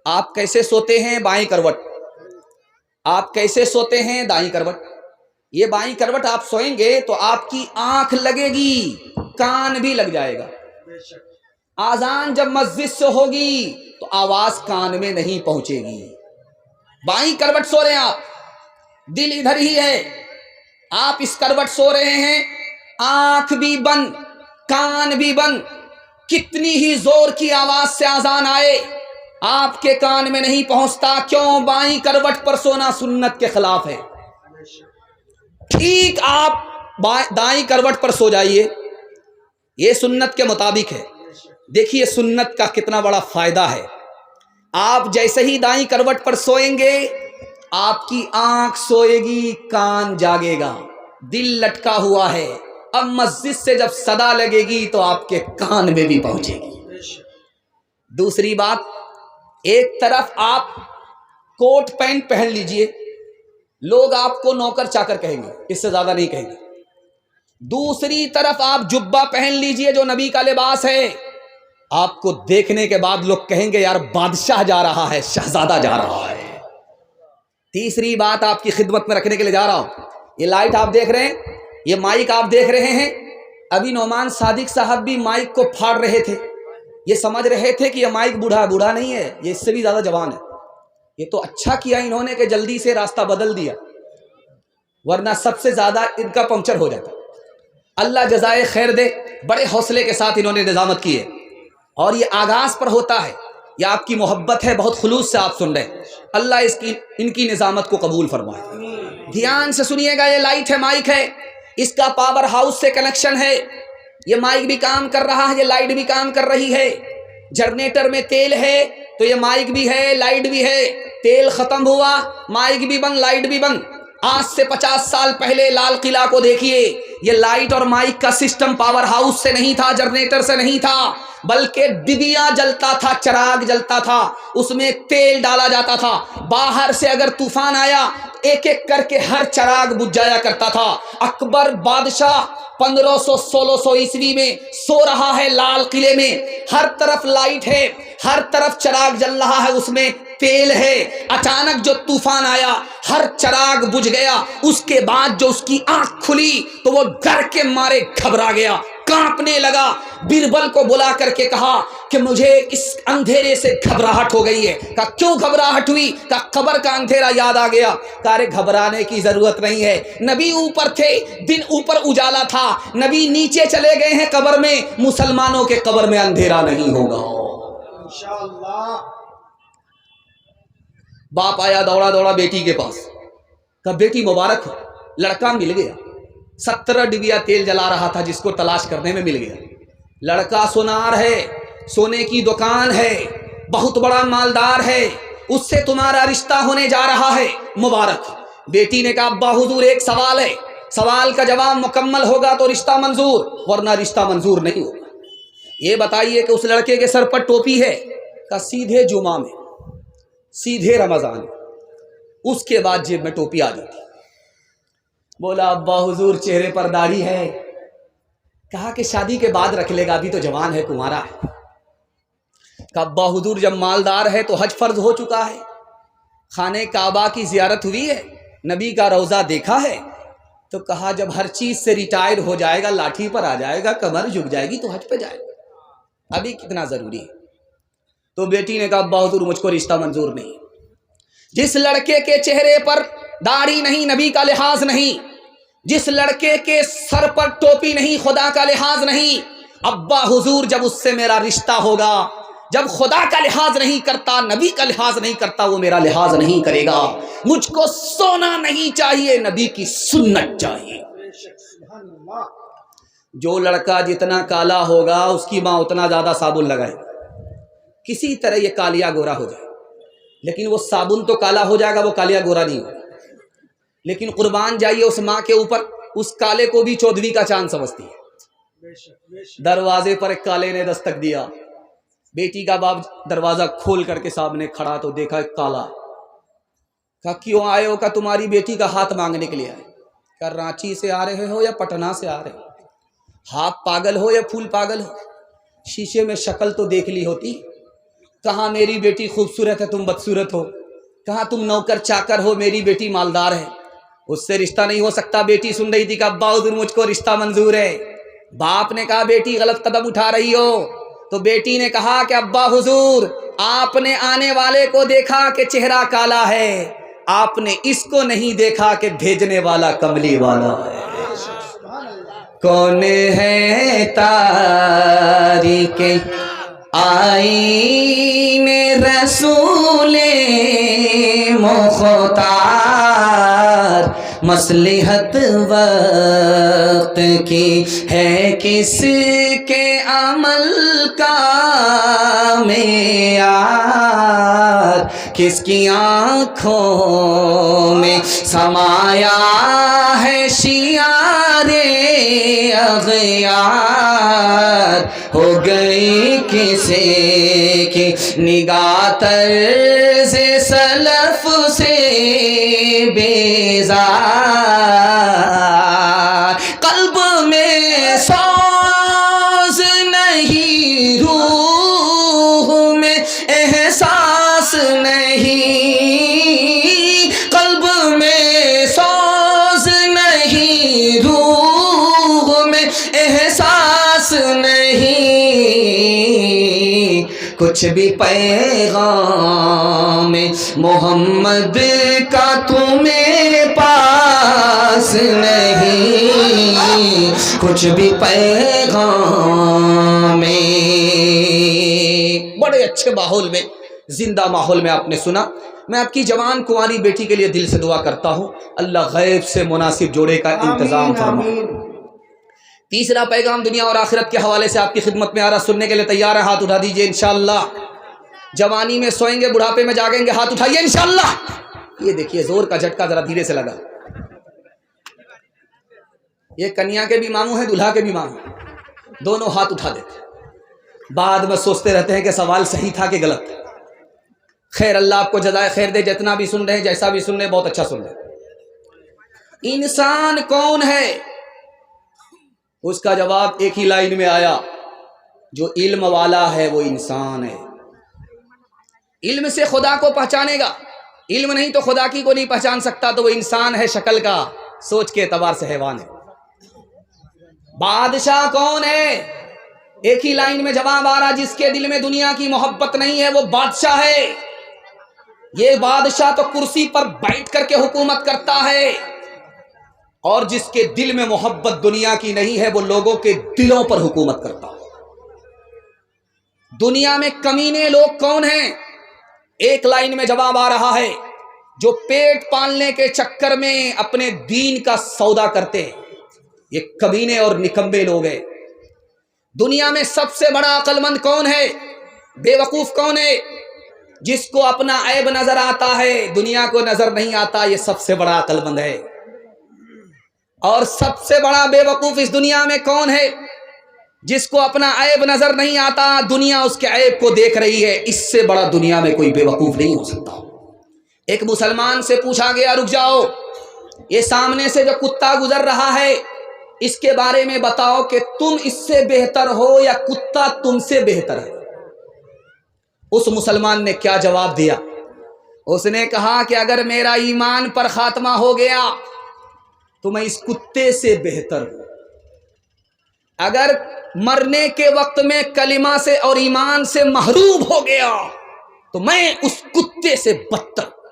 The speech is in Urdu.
آپ کیسے سوتے ہیں؟ بائیں کروٹ. آپ کیسے سوتے ہیں؟ دائیں کروٹ. یہ بائیں کروٹ آپ سوئیں گے تو آپ کی آنکھ لگے گی، کان بھی لگ جائے گا. آذان جب مسجد سے ہوگی تو آواز کان میں نہیں پہنچے گی. بائیں کروٹ سو رہے ہیں آپ، دل ادھر ہی ہے، آپ اس کروٹ سو رہے ہیں، آنکھ بھی بند، کان بھی بند. کتنی ہی زور کی آواز سے آذان آئے آپ کے کان میں نہیں پہنچتا. کیوں؟ بائیں کروٹ پر سونا سنت کے خلاف ہے. ٹھیک آپ دائیں کروٹ پر سو جائیے، یہ سنت کے مطابق ہے. دیکھیے سنت کا کتنا بڑا فائدہ ہے. آپ جیسے ہی دائیں کروٹ پر سوئیں گے آپ کی آنکھ سوئے گی، کان جاگے گا، دل لٹکا ہوا ہے. اب مسجد سے جب صدا لگے گی تو آپ کے کان میں بھی پہنچے گی. دوسری بات، ایک طرف آپ کوٹ پینٹ پہن لیجئے، لوگ آپ کو نوکر چاکر کہیں گے، اس سے زیادہ نہیں کہیں گے. دوسری طرف آپ جبہ پہن لیجئے جو نبی کا لباس ہے، آپ کو دیکھنے کے بعد لوگ کہیں گے یار بادشاہ جا رہا ہے، شہزادہ جا رہا ہے. تیسری بات آپ کی خدمت میں رکھنے کے لیے جا رہا ہوں، یہ لائٹ آپ دیکھ رہے ہیں، یہ مائک آپ دیکھ رہے ہیں. ابھی نعمان صادق صاحب بھی مائک کو پھاڑ رہے تھے، یہ سمجھ رہے تھے کہ یہ مائک بوڑھا نہیں ہے، یہ اس سے بھی زیادہ جوان ہے. یہ تو اچھا کیا انہوں نے کہ جلدی سے راستہ بدل دیا، ورنہ سب سے زیادہ ان کا پنکچر ہو جاتا. اللہ جزائے خیر دے، بڑے حوصلے کے ساتھ انہوں نے نظامت کی ہے. اور یہ آغاز پر ہوتا ہے، یہ آپ کی محبت ہے، بہت خلوص سے آپ سن رہے ہیں. اللہ ان کی نظامت کو قبول فرمائے. دھیان سے سنیے گا، یہ لائٹ ہے، مائک ہے، اس کا پاور ہاؤس سے کنیکشن ہے. یہ مائک بھی کام کر رہا ہے، یہ لائٹ بھی کام کر رہی ہے. جنریٹر میں تیل ہے تو یہ مائک بھی ہے، لائٹ بھی ہے. تیل ختم ہوا، مائک بھی بند، لائٹ بھی بند. آج سے 50 سال پہلے لال قلعہ کو دیکھیے، یہ لائٹ اور مائک کا سسٹم پاور ہاؤس سے نہیں تھا، جنریٹر سے نہیں تھا، بلکہ ڈبیا جلتا تھا، چراغ جلتا تھا، اس میں تیل ڈالا جاتا تھا. باہر سے اگر طوفان آیا ایک ایک کر کے ہر چراغ بجھ جایا کرتا تھا. اکبر بادشاہ 1500-1600 عیسوی میں سو رہا ہے لال قلعے میں، ہر طرف لائٹ ہے، ہر طرف چراغ جل رہا ہے، اس میں تیل ہے. اچانک جو طوفان آیا ہر چراغ بجھ گیا. اس کے بعد جو اس کی آنکھ کھلی تو وہ ڈر کے مارے گھبرا گیا، کانپنے لگا. بیربل کو بلا کر کے کہا کہ مجھے اس اندھیرے سے گھبراہٹ ہو گئی ہے. کہا کیوں گھبراہٹ ہوئی؟ کہا قبر کا اندھیرا یاد آ گیا. کہا ارے گھبرانے کی ضرورت نہیں ہے، نبی اوپر تھے، دن اوپر اجالا تھا، نبی نیچے چلے گئے ہیں قبر میں، مسلمانوں کے قبر میں اندھیرا نہیں ہوگا انشاءاللہ. باپ آیا دوڑا دوڑا بیٹی کے پاس، کہا بیٹی مبارک ہو، لڑکا مل گیا. 17 ڈبیا تیل جلا رہا تھا جس کو تلاش کرنے میں مل گیا. لڑکا سونار ہے، سونے کی دکان ہے، بہت بڑا مالدار ہے، اس سے تمہارا رشتہ ہونے جا رہا ہے، مبارک. بیٹی نے کہا ابا حضور ایک سوال ہے، سوال کا جواب مکمل ہوگا تو رشتہ منظور، ورنہ رشتہ منظور نہیں ہوگا. یہ بتائیے کہ اس لڑکے کے سر پر ٹوپی ہے؟ کہا سیدھے جمعہ میں، سیدھے رمضان میں، اس کے بعد جیب میں ٹوپی آ جاتی. بولا ابا حضور چہرے پر داڑھی ہے. کہا کہ شادی کے بعد رکھ لے گا، ابھی تو جوان ہے، کمارا ہے. کہا ابا حضور جب مالدار ہے تو حج فرض ہو چکا ہے، خانہ کعبہ کی زیارت ہوئی ہے، نبی کا روضہ دیکھا ہے. تو کہا جب ہر چیز سے ریٹائر ہو جائے گا، لاٹھی پر آ جائے گا، کمر جھک جائے گی تو حج پہ جائے گا، ابھی کتنا ضروری ہے. تو بیٹی نے کہا ابا حضور مجھ کو رشتہ منظور نہیں. جس لڑکے کے چہرے پر داڑھی نہیں، نبی کا لحاظ نہیں، جس لڑکے کے سر پر ٹوپی نہیں، خدا کا لحاظ نہیں، ابا حضور جب اس سے میرا رشتہ ہوگا، جب خدا کا لحاظ نہیں کرتا، نبی کا لحاظ نہیں کرتا، وہ میرا لحاظ نہیں کرے گا. مجھ کو سونا نہیں چاہیے، نبی کی سنت چاہیے. جو لڑکا جتنا کالا ہوگا اس کی ماں اتنا زیادہ صابن لگائے، کسی طرح یہ کالیا گورا ہو جائے، لیکن وہ صابن تو کالا ہو جائے گا، وہ کالیا گورا نہیں ہوگا. لیکن قربان جائیے اس ماں کے اوپر، اس کالے کو بھی چودھویں کا چاند سمجھتی ہے. دروازے پر ایک کالے نے دستک دیا، بیٹی کا باپ دروازہ کھول کر کے سامنے کھڑا تو دیکھا ایک کالا. کہا کیوں آئے ہو؟ کہا تمہاری بیٹی کا ہاتھ مانگنے کے لیے آئے. کہا رانچی سے آ رہے ہو یا پٹنہ سے آ رہے ہو؟ ہاتھ پاگل ہو یا پھول پاگل ہو؟ شیشے میں شکل تو دیکھ لی ہوتی. کہاں میری بیٹی خوبصورت ہے تم بدصورت ہو، کہاں تم نوکر چاکر ہو میری بیٹی مالدار ہے، اس سے رشتہ نہیں ہو سکتا۔ بیٹی سن رہی تھی کہ ابا حضور مجھ کو رشتہ منظور ہے۔ باپ نے کہا بیٹی غلط قدم اٹھا رہی ہو، تو بیٹی نے کہا کہ ابا حضور آپ نے آنے والے کو دیکھا کہ چہرہ کالا ہے، آپ نے اس کو نہیں دیکھا کہ بھیجنے والا کملی والا ہے۔ کون ہے تاریک آئین رسول مختار، مصلحت وقت کی ہے کس کے عمل کا معیار، کس کی آنکھوں میں سمایا ہے شیار اغیار، ہو گئی کسی کی نگاہ طرز سلف سے بیزار، قلب میں سوز نہیں، روح میں احساس نہیں، قلب میں سوز نہیں، روح میں احساس نہیں، کچھ بھی پیغام محمد کا تمہیں پاس نہیں، کچھ بھی پیغام۔ بڑے اچھے ماحول میں، زندہ ماحول میں آپ نے سنا۔ میں آپ کی جوان کنواری بیٹی کے لیے دل سے دعا کرتا ہوں، اللہ غیب سے مناسب جوڑے کا انتظام فرمائے۔ تیسرا پیغام دنیا اور آخرت کے حوالے سے آپ کی خدمت میں آ رہا، سننے کے لیے تیار ہے؟ ہاتھ اٹھا دیجئے انشاءاللہ۔ جوانی میں سوئیں گے، بڑھاپے میں جاگیں گے، ہاتھ اٹھائیے انشاءاللہ۔ یہ دیکھیے زور کا جھٹکا ذرا دھیرے سے لگا۔ یہ کنیا کے بھی ماموں ہیں، دلہا کے بھی ماموں، دونوں ہاتھ اٹھا دیتے، بعد میں سوچتے رہتے ہیں کہ سوال صحیح تھا کہ غلط۔ خیر اللہ آپ کو جزائے خیر دے، جتنا بھی سن رہے ہیں، جیسا بھی سن رہے ہیں، بہت اچھا سن رہے ہیں۔ انسان کون ہے؟ اس کا جواب ایک ہی لائن میں آیا، جو علم والا ہے وہ انسان ہے۔ علم سے خدا کو پہچانے گا، علم نہیں تو خدا کی کو نہیں پہچان سکتا، تو وہ انسان ہے شکل کا، سوچ کے اعتبار سے حیوان ہے۔ بادشاہ کون ہے؟ ایک ہی لائن میں جواب آ رہا، جس کے دل میں دنیا کی محبت نہیں ہے وہ بادشاہ ہے۔ یہ بادشاہ تو کرسی پر بیٹھ کر کے حکومت کرتا ہے، اور جس کے دل میں محبت دنیا کی نہیں ہے وہ لوگوں کے دلوں پر حکومت کرتا ہے۔ دنیا میں کمینے لوگ کون ہیں؟ ایک لائن میں جواب آ رہا ہے، جو پیٹ پالنے کے چکر میں اپنے دین کا سودا کرتے ہیں، یہ کمینے اور نکمبے لوگ ہیں۔ دنیا میں سب سے بڑا عقل مند کون ہے؟ بے وقوف کون ہے؟ جس کو اپنا عیب نظر آتا ہے، دنیا کو نظر نہیں آتا، یہ سب سے بڑا عقل مند ہے۔ اور سب سے بڑا بے وقوف اس دنیا میں کون ہے؟ جس کو اپنا عیب نظر نہیں آتا، دنیا اس کے عیب کو دیکھ رہی ہے۔ اس سے بڑا دنیا میں کوئی بے وقوف نہیں ہو سکتا۔ ایک مسلمان سے پوچھا گیا، رک جاؤ، یہ سامنے سے جو کتا گزر رہا ہے اس کے بارے میں بتاؤ کہ تم اس سے بہتر ہو یا کتا تم سے بہتر ہے؟ اس مسلمان نے کیا جواب دیا؟ اس نے کہا کہ اگر میرا ایمان پر خاتمہ ہو گیا تو میں اس کتے سے بہتر ہوں، اگر مرنے کے وقت میں کلمہ سے اور ایمان سے محروم ہو گیا تو میں اس کتے سے بدتر ہوں۔